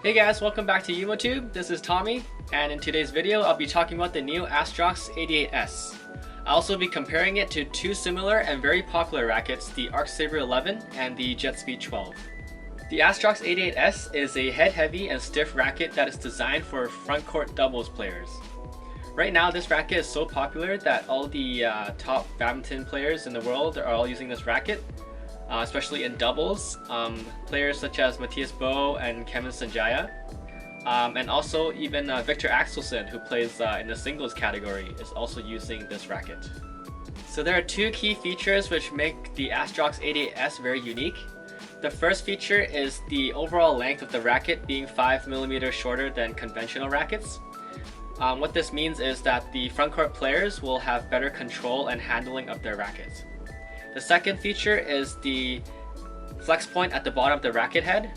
Hey guys, welcome back to YumoTube. This is Tommy, and in today's video I'll be talking about the new Astrox 88S. I'll also be comparing it to two similar and very popular rackets, the Arcsaber 11 and the Jetspeed 12. The Astrox 88S is a head-heavy and stiff racket that is designed for front court doubles players. Right now this racket is so popular that all the top badminton players in the world are all using this racket. Especially in doubles, players such as Matthias Bo and Kevin Sanjaya, and also even Victor Axelsen, who plays in the singles category, is also using this racket. So there are two key features which make the Astrox 88S very unique. The first feature is the overall length of the racket being 5mm shorter than conventional rackets. What this means is that the frontcourt players will have better control and handling of their rackets. The second feature is the flex point at the bottom of the racket head.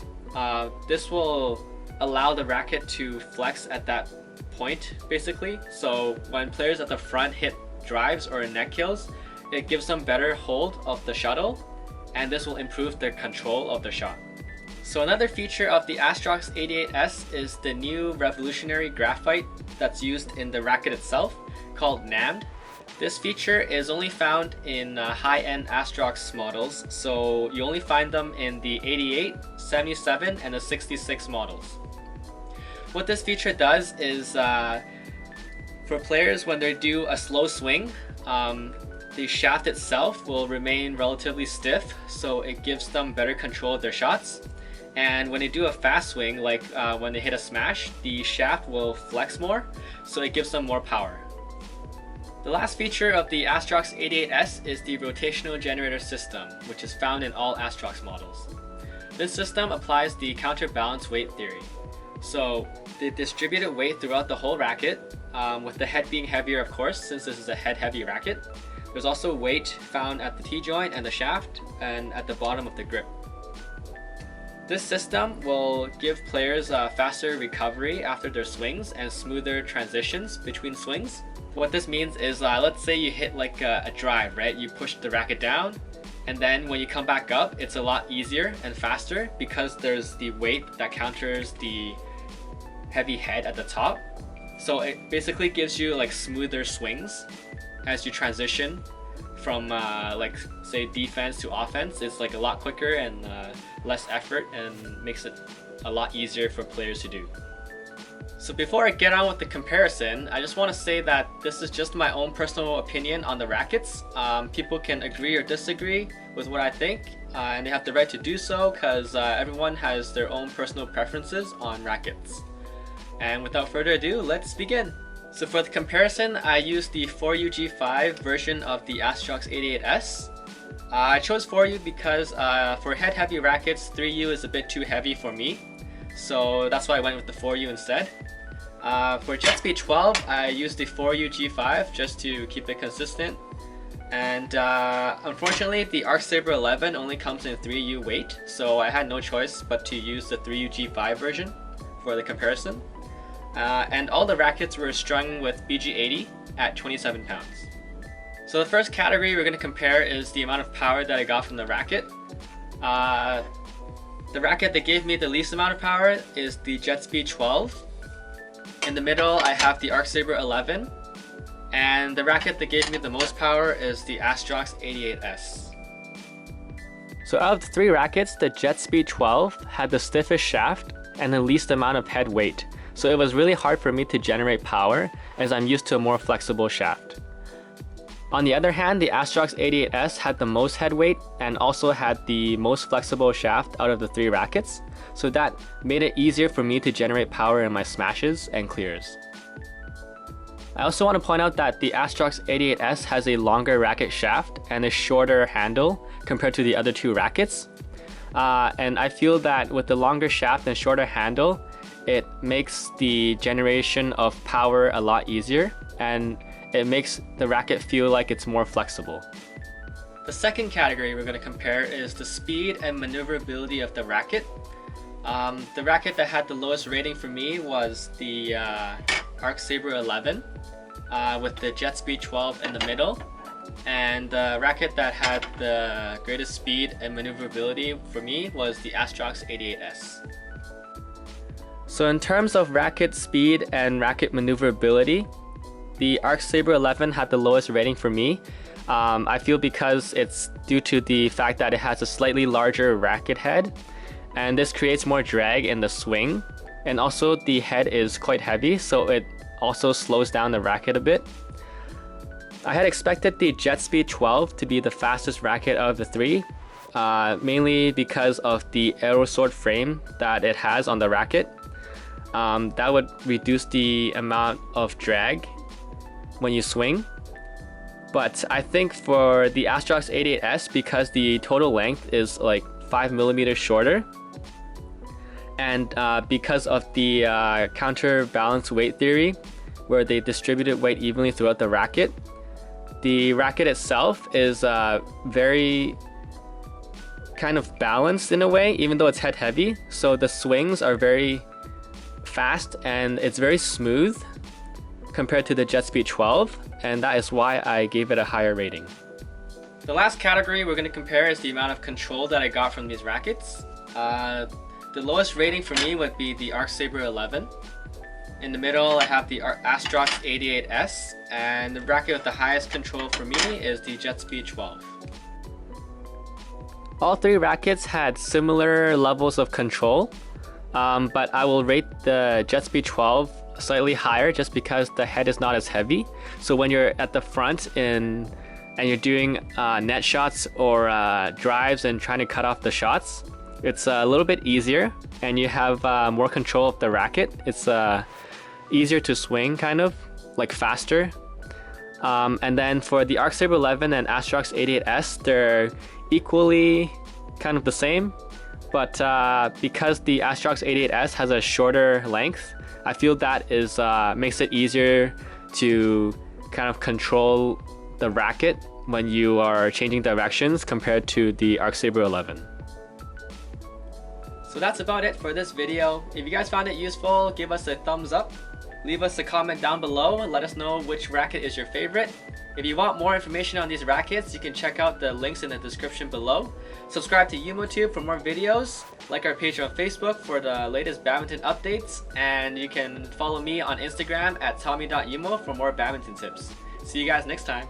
This will allow the racket to flex at that point basically. So when players at the front hit drives or neck kills, it gives them better hold of the shuttle, and this will improve their control of the shot. So another feature of the Astrox 88S is the new revolutionary graphite that's used in the racket itself called NAMD. This feature is only found in high-end Astrox models, so you only find them in the 88, 77, and the 66 models. What this feature does is, for players when they do a slow swing, the shaft itself will remain relatively stiff, so it gives them better control of their shots. And when they do a fast swing, like when they hit a smash, the shaft will flex more, so it gives them more power. The last feature of the Astrox 88S is the rotational generator system, which is found in all Astrox models. This system applies the counterbalance weight theory. So the distributed weight throughout the whole racket, with the head being heavier of course, since this is a head-heavy racket. There's also weight found at the T-joint and the shaft, and at the bottom of the grip. This system will give players faster recovery after their swings and smoother transitions between swings. What this means is, let's say you hit like a drive, right? You push the racket down, and then when you come back up, it's a lot easier and faster because there's the weight that counters the heavy head at the top. So it basically gives you like smoother swings as you transition from like say defense to offense. It's like a lot quicker and less effort, and makes it a lot easier for players to do. So before I get on with the comparison, I just want to say that this is just my own personal opinion on the rackets. People can agree or disagree with what I think, and they have the right to do so because everyone has their own personal preferences on rackets. And without further ado, let's begin. So for the comparison, I used the 4U G5 version of the Astrox 88S. I chose 4U because for head-heavy rackets, 3U is a bit too heavy for me. So that's why I went with the 4U instead. For Jetspeed 12, I used the 4U G5 just to keep it consistent. And unfortunately, the Arcsaber 11 only comes in 3U weight, so I had no choice but to use the 3U G5 version for the comparison. And all the rackets were strung with BG80 at 27 pounds. So the first category we're going to compare is the amount of power that I got from the racket. The racket that gave me the least amount of power is the Jetspeed 12. In the middle I have the Arcsaber 11. And the racket that gave me the most power is the Astrox 88S. So out of the three rackets, the Jetspeed 12 had the stiffest shaft and the least amount of head weight. So it was really hard for me to generate power as I'm used to a more flexible shaft. On the other hand, the Astrox 88S had the most head weight and also had the most flexible shaft out of the three rackets, so that made it easier for me to generate power in my smashes and clears. I also want to point out that the Astrox 88S has a longer racket shaft and a shorter handle compared to the other two rackets. And I feel that with the longer shaft and shorter handle, it makes the generation of power a lot easier, and it makes the racket feel like it's more flexible. The second category we're going to compare is the speed and maneuverability of the racket. The racket that had the lowest rating for me was the Arcsaber 11 with the Jetspeed 12 in the middle, and the racket that had the greatest speed and maneuverability for me was the Astrox 88S. So in terms of racket speed and racket maneuverability, the Arcsaber 11 had the lowest rating for me. I feel because it's due to the fact that it has a slightly larger racket head, and this creates more drag in the swing, and also the head is quite heavy, so it also slows down the racket a bit. I had expected the Jetspeed 12 to be the fastest racket of the three, mainly because of the Aerosword frame that it has on the racket. That would reduce the amount of drag when you swing. But I think for the Astrox 88S, because the total length is like 5mm shorter, and because of the counterbalance weight theory, where they distributed weight evenly throughout the racket itself is very kind of balanced in a way, even though it's head heavy. So the swings are very fast and it's very smooth compared to the Jetspeed 12, and that is why I gave it a higher rating. The last category we're going to compare is the amount of control that I got from these rackets. The lowest rating for me would be the Arcsaber 11. In the middle I have the Astrox 88S, and the racket with the highest control for me is the Jetspeed 12. All three rackets had similar levels of control, but I will rate the Jetspeed 12 slightly higher just because the head is not as heavy. So when you're at the front and you're doing net shots or drives and trying to cut off the shots, it's a little bit easier and you have more control of the racket. It's easier to swing, kind of like faster. And then for the Arcsaber 11 and Astrox 88S, they're equally kind of the same, but because the Astrox 88S has a shorter length, I feel that is makes it easier to kind of control the racket when you are changing directions compared to the Arcsaber 11. So that's about it for this video. If you guys found it useful, give us a thumbs up. Leave us a comment down below and let us know which racket is your favorite. If you want more information on these rackets, you can check out the links in the description below. Subscribe to Yumo for more videos, like our page on Facebook for the latest badminton updates, and you can follow me on Instagram at tommy.yumo for more badminton tips. See you guys next time.